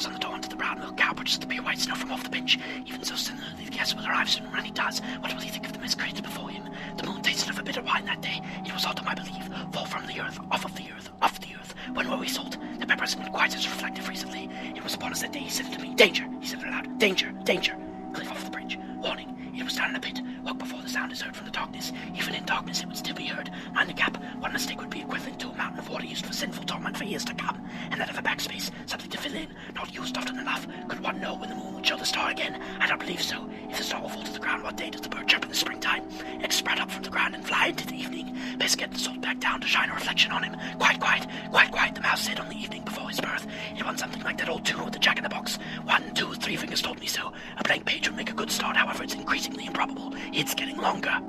knocks on the door into the brown milk cow, purchased the pure white snow from off the bench. Even so similarly, the guest will arrive soon. When he does, what will he think of the mist created before him? The moon tasted of a bitter wine that day. It was autumn, I believe. Fall from the earth, off of the earth, off the earth. When were we sold? The peppers have been quite as reflective recently. It was upon us that day he said to me, "Danger!" He said it aloud. "Danger! Danger!" Cliff off the bridge. Warning. It was down in a pit. Walk before the sound is heard from the darkness. Even in darkness it would still be heard. Mind the gap. One mistake would be equivalent to a mountain of water used for sinful torment for years to come. And that of a backspace, something to fill in, not used often enough. Could one know when the moon would show the star again? I don't believe so. If the star will fall to the ground, what day does the bird chirp in the springtime? Eggs sprout up from the ground and fly into the evening. Best get the salt back down to shine a reflection on him. Quiet, quiet, quiet, quiet, the mouse said on the evening before his birth. It wants something like that old tune with the jack in the box. 1, 2, 3 fingers told me so. A blank page would make a good start, however it's increasingly improbable. It's getting longer.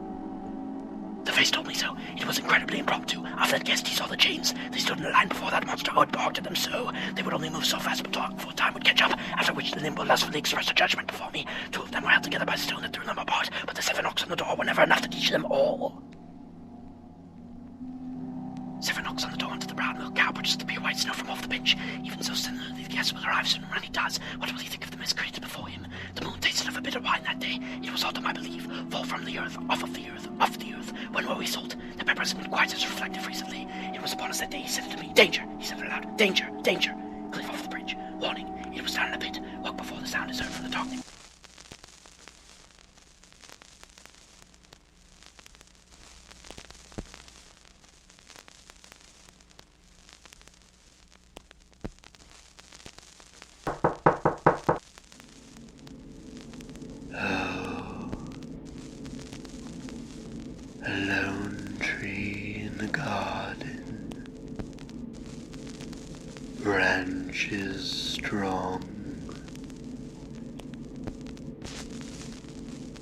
The face told me so. It was incredibly impromptu. After that guest, he saw the chains. They stood in a line before that monster who had barked at them so. They would only move so fast before time would catch up, after which the nimble lustfully expressed a judgment before me. 2 of them were held together by a stone that threw them apart, but the 7 knocks on the door were never enough to teach them all. 7 knocks on the door into the brown milk cow, purchased the pure white snow from off the bench. Even so similarly, the guest will arrive soon. When he does, what will he think of the mist created before him? The moon tasted of a bitter wine that day. It was autumn, I believe. Fall from the earth, off of the earth, off the earth. When were we sold? The peppers have been quite as reflective recently. It was upon us that day he said to me, "Danger!" He said it aloud. "Danger! Danger!" Cliff off the bridge. Warning. It was down in a pit. Walk before the sound is heard from the darkness. A lone tree in the garden, branches strong.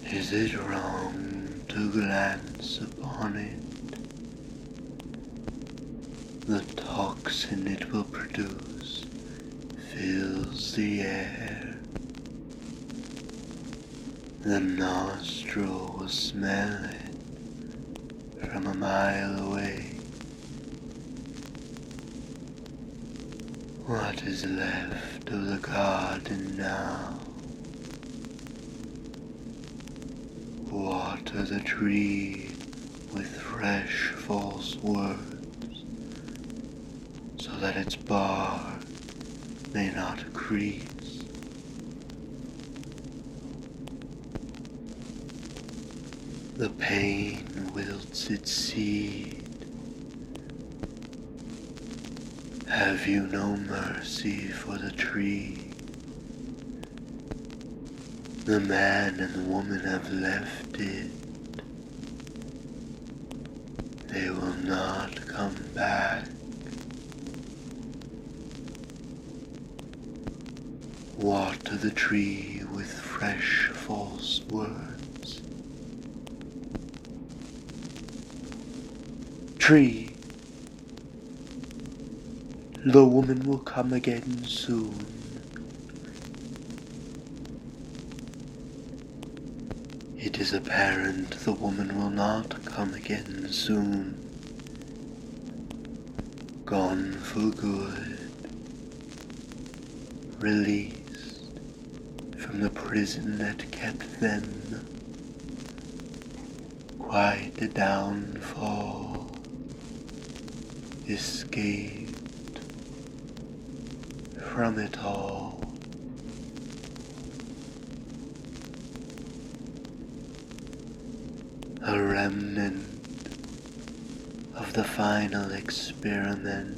Is it wrong to glance upon it? The toxin it will produce fills the air. The nostril will smell it from a mile away. What is left of the garden now? Water the tree with fresh false words, so that its bark may not crease. The pain wilts its seed. Have you no mercy for the tree? The man and the woman have left it. They will not come back. Water the tree with fresh false words. Tree, the woman will come again soon. It is apparent the woman will not come again soon. Gone for good. Released from the prison that kept them. Quite a downfall. Escaped from it all. A remnant of the final experiment.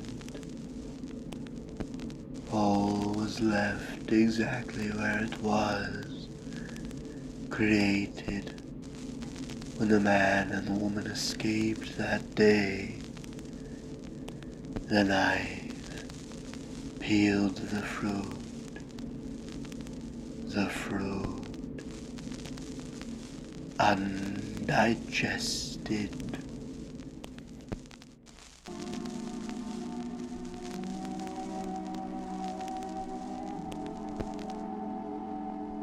All was left exactly where it was, created when the man and the woman escaped that day. The knife peeled the fruit undigested.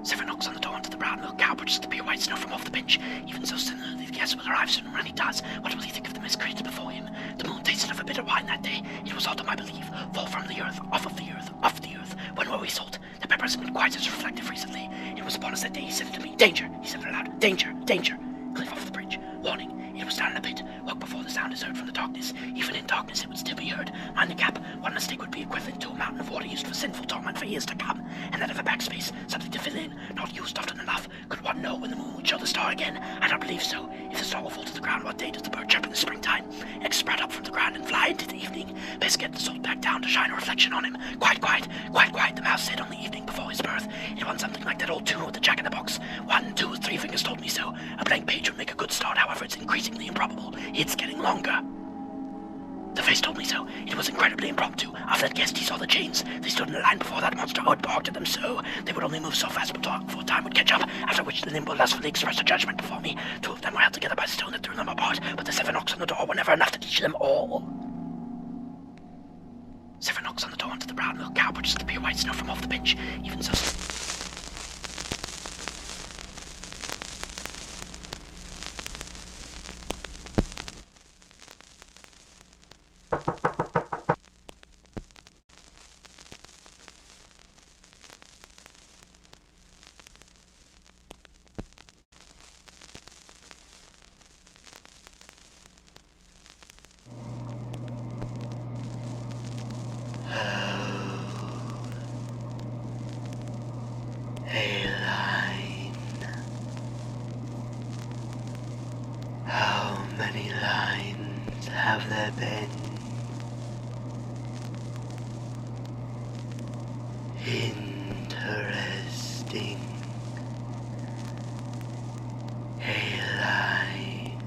Seven knocks on the door into the brown milk cow, purchased the pure white snow from off the bench. Even so similarly, the guest will arrive soon. When he does, what will he think of the mist created before him? The moon tasted of a bitter wine that day. It was autumn, I believe. Fall from the earth, off of the earth, off the earth. When were we sold? The pepper has been quite as reflective recently. It was upon us that day he said it to me. Danger! He said it aloud. Danger! Danger! Cliff off the bridge. Warning. It was down in a pit. Walk before the sound is heard from the darkness. Even in darkness it would still be heard. Mind the gap. One mistake would be equivalent to a mountain of water used for sinful torment for years to come. And that of a backspace, something to fill in, not used often enough. Could one know when the moon would show the star again? I don't believe so. If the star will fall to the ground, what day does the bird chirp in the springtime? Eggs sprout up from the ground and fly into the evening. Best get the salt back down to shine a reflection on him. Quite quiet, quite quiet, the mouse said on the evening before his birth. It wants something like that old tune with the jack-in-the-box. 1, 2, 3 fingers told me so. A blank page would make a good start, however it's increasingly improbable. It's getting longer. The face told me so. It was incredibly impromptu. After that guest, he saw the chains. They stood in a line before that monster who had barked at them so. They would only move so fast before time would catch up, after which the nimble lustfully expressed a judgment before me. 2 of them were held together by a stone that threw them apart, but the 7 knocks on the door were never enough to teach them all. 7 knocks on the door onto the brown milk cow produced the pure white snow from off the bench. Even so... How many lines have there been? Interesting. A line.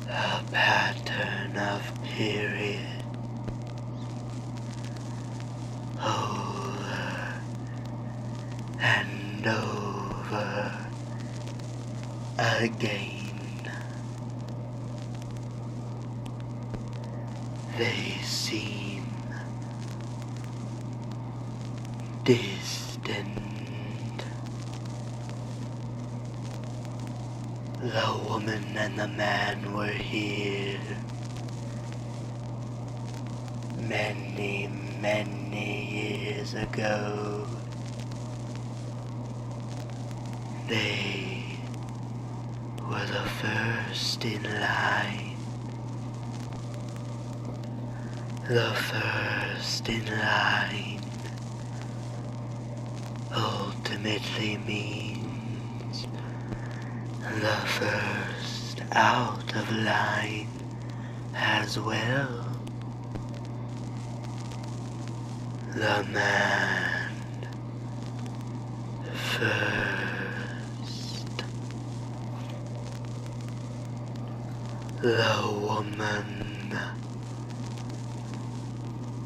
A pattern of periods. Over and over again. They seem distant. The woman and the man were here many, many years ago. They were the first in line. The first in line ultimately means the first out of line as well. The man first. The woman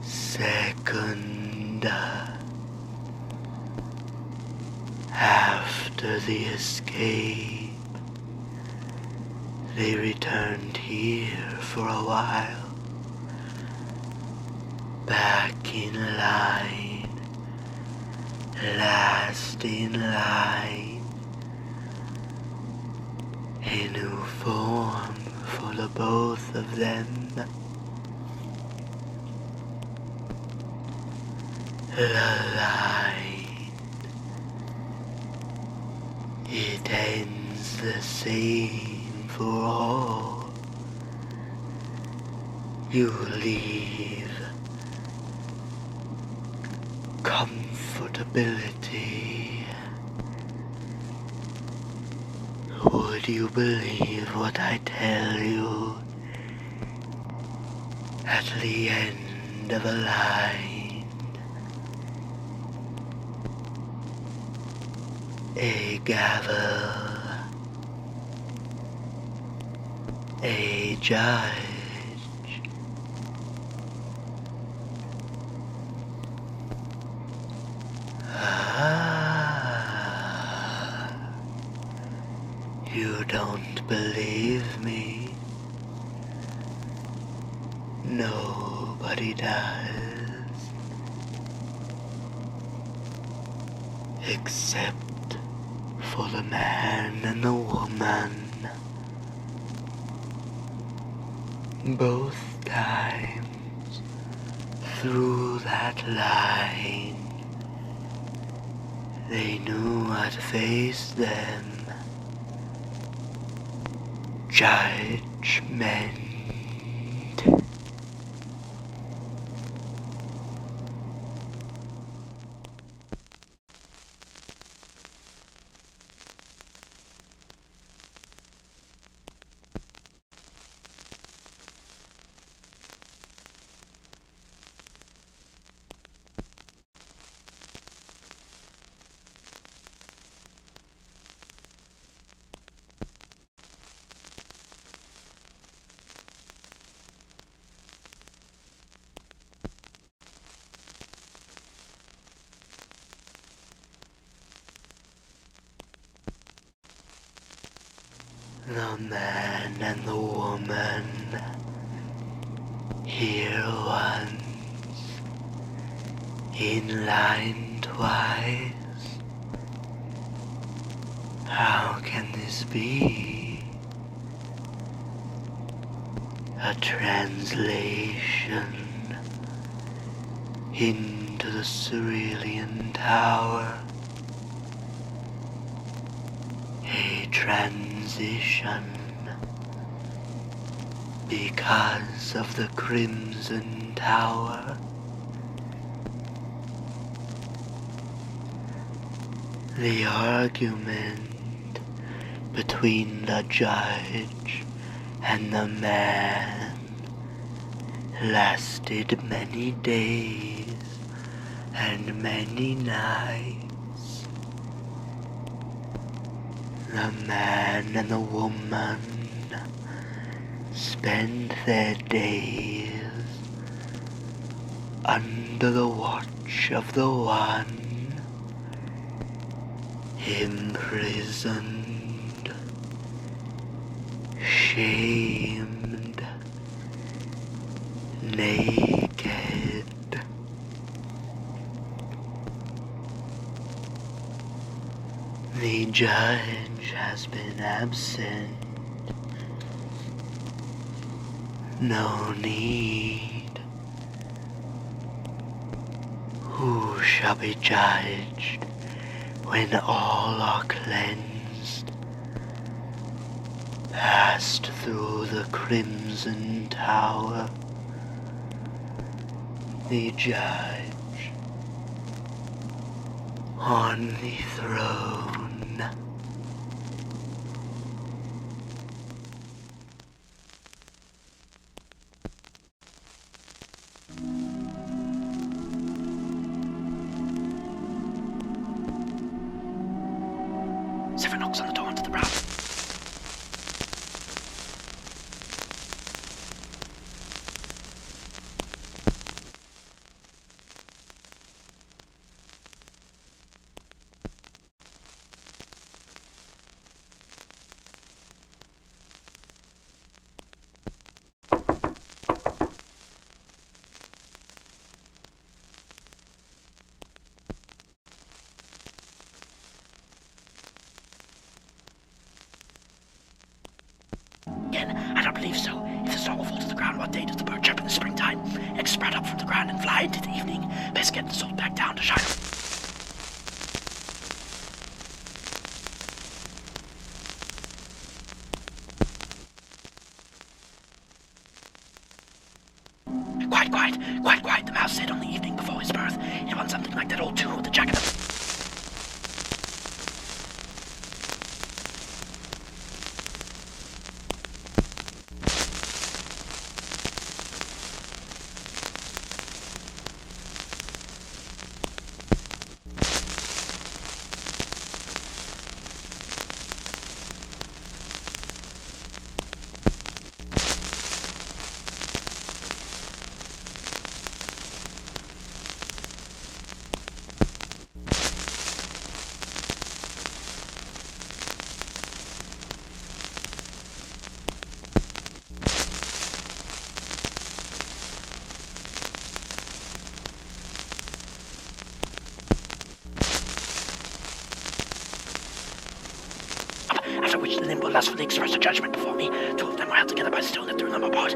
second. After the escape, they returned here for a while, back in line, last in line, a new form for the both of them. The line, it ends the same for all. You leave comfortability. Would you believe what I tell you? At the end of a line, a gavel, a judge, you don't believe me? Nobody does, except for the man and the woman. Both times through that line, they knew what faced them. Judgment. The man and the woman, here once, in line twice. How can this be? A translation into the Cerulean Tower. A transition because of the Crimson Tower. The argument between the judge and the man lasted many days and many nights. The man and the woman spent their days under the watch of the one, imprisoned, shamed, naked. The judge has been absent. No need. Who shall be judged when all are cleansed, passed through the Crimson Tower? The judge on the throne. Several knocks on the door onto the brow. I don't believe so. If the star will fall to the ground, what day does the bird chirp in the springtime? Eggs sprout up from the ground and fly into the evening. Best get the salt back down to shine. Quiet. The mouse said on the evening before his birth, it wants something like that old tune with the jacket of... After which the nimble lustfully expressed a judgment before me. Two of them were held together by stone that threw them apart.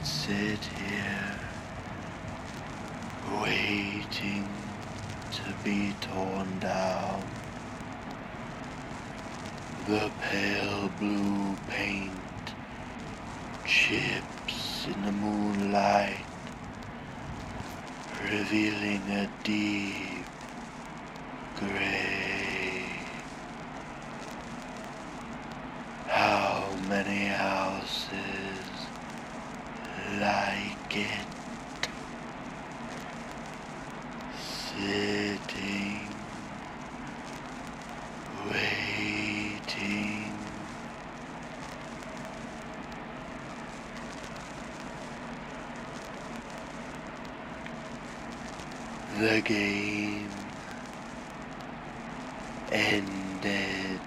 would sit here, waiting to be torn down. The pale blue paint chips in the moonlight, revealing a deep gray. How many houses like it, sitting, waiting. The game ended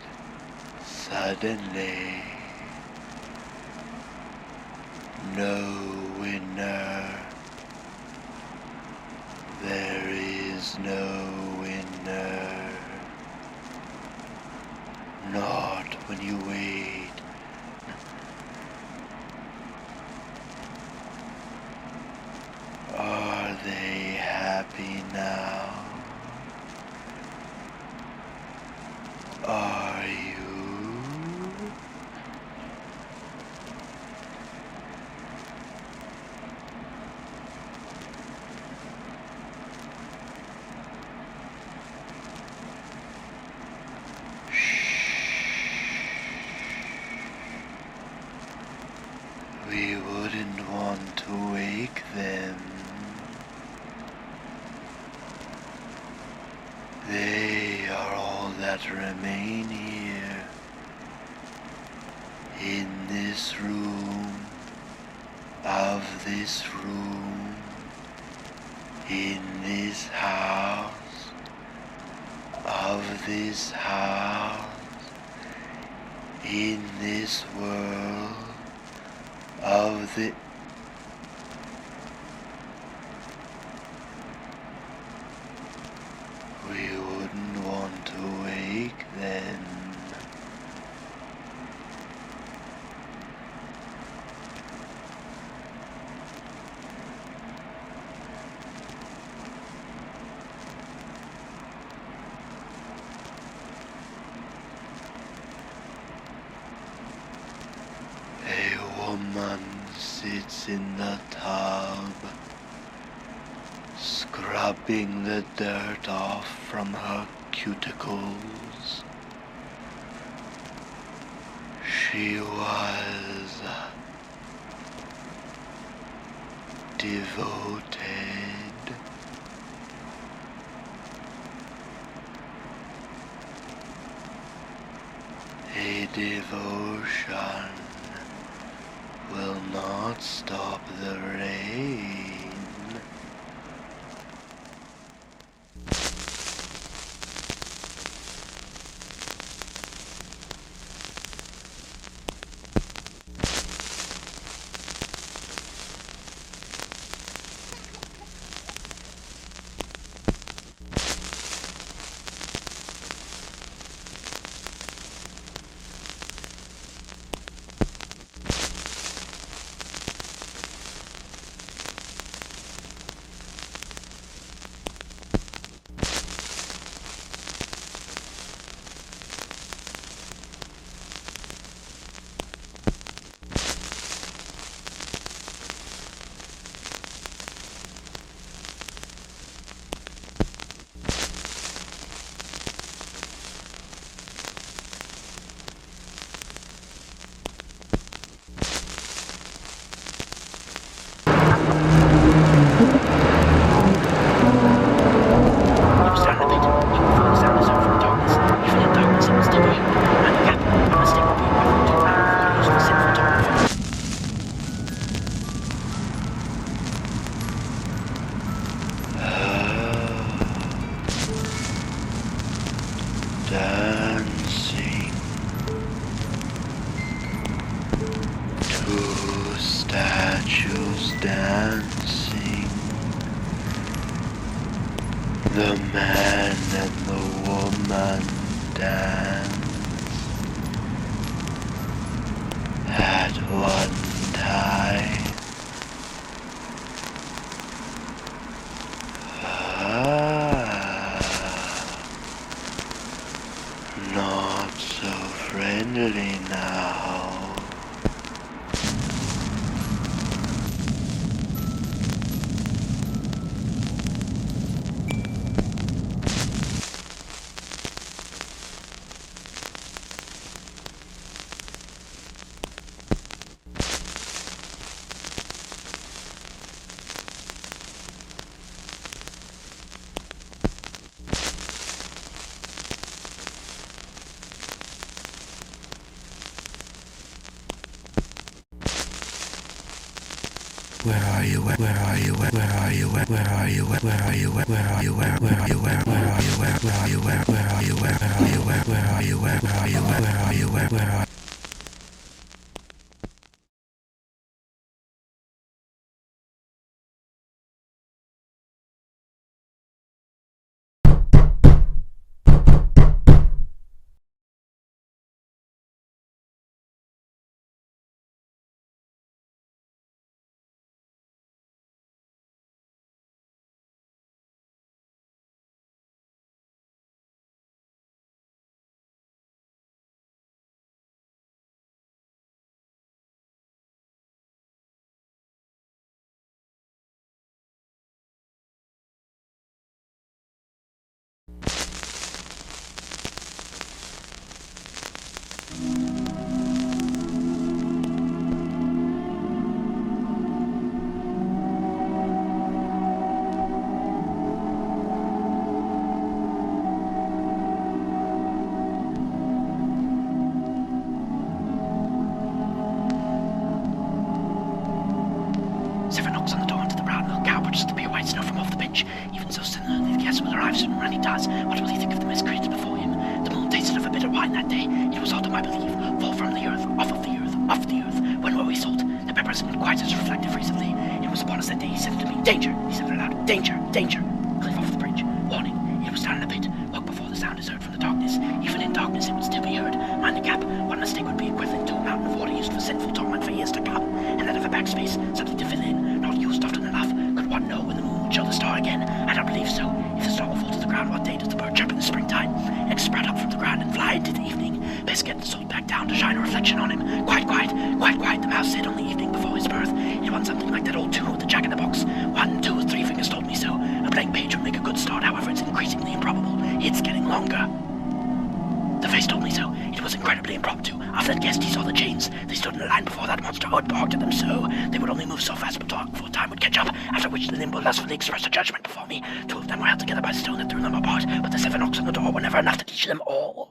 suddenly. No winner. There is no winner. Not when you wait. Are they happy now? Are you? We wouldn't want to wake them. They are all that remain here, in this room, of this room, in this house, of this house, in this world, of the... We wouldn't want to wake them. A woman sits in the tub, scrubbing the dirt off from her cuticles. She was devoted. A devotion will not stop the rain. Dancing, two statues dancing, the man and the woman dance. At one time Not so friendly now. Where are you? Where are you? Where are you? Where are you? Where are you? Where are you? Where are you? Where are you? Where are you? Where are you? Where are you? Where are you? Where are you? Where are you? Where are you? Several knocks on the door into the brown little cow pushes the pure white snow from off the bench. Even so suddenly the guest will arrive soon, and he does. What will he think of the mess created before him? The moon tasted of a bitter wine that day. It was autumn, I believe. Fall from the earth, off of the earth, off the earth. When were we sold? The peppers and quite as reflective recently. It was upon us that day. He said it to me. Danger! He said it aloud. Danger! Danger! Cliff off the bridge. Warning! It was down in a pit. Walk before the sound is heard from the darkness. Even in darkness it would still be heard. Mind the gap. One mistake would be equivalent to a mountain of water used for sinful torment for years to come. And then of a backspace, something to fill in, not used often enough. Could one know when the moon would show the star again? I don't believe so. If the star will fall to the ground, what day does the bird chirp in the springtime? Eggs sprout up from the ground and fly into the evening. Best get the salt back down to shine a reflection on him. Quite quiet, the mouse said on the evening before his birth. It wants something like that old tune with the jack-in-the-box. 1, 2, 3 fingers told me so. A blank page would make a good start, however it's increasingly improbable. It's getting longer. The face told me so. It was incredibly impromptu. After that guest, he saw the chains. They stood in a line before that monster who had barked at them so. They would only move so fast before time would catch up, after which the nimble lustfully expressed a judgment before me. 2 of them were held together by a stone that threw them apart, but the 7 knocks on the door were never enough to teach them all.